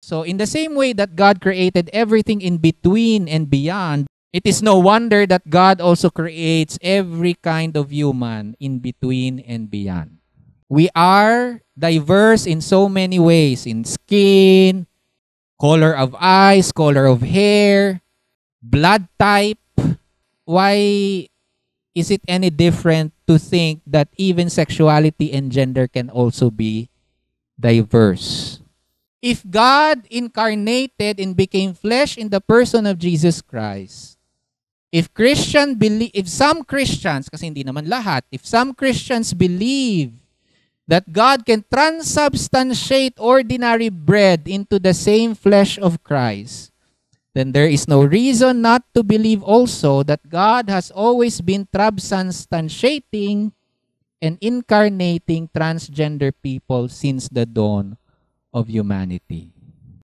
So in the same way that God created everything in between and beyond, it is no wonder that God also creates every kind of human in between and beyond. We are diverse in so many ways, in skin, color of eyes, color of hair, blood type. Why is it any different to think that even sexuality and gender can also be diverse? If God incarnated and became flesh in the person of Jesus Christ, if some Christians, kasi hindi naman lahat, if some Christians believe that God can transubstantiate ordinary bread into the same flesh of Christ, then there is no reason not to believe also that God has always been transubstantiating and incarnating transgender people since the dawn of humanity.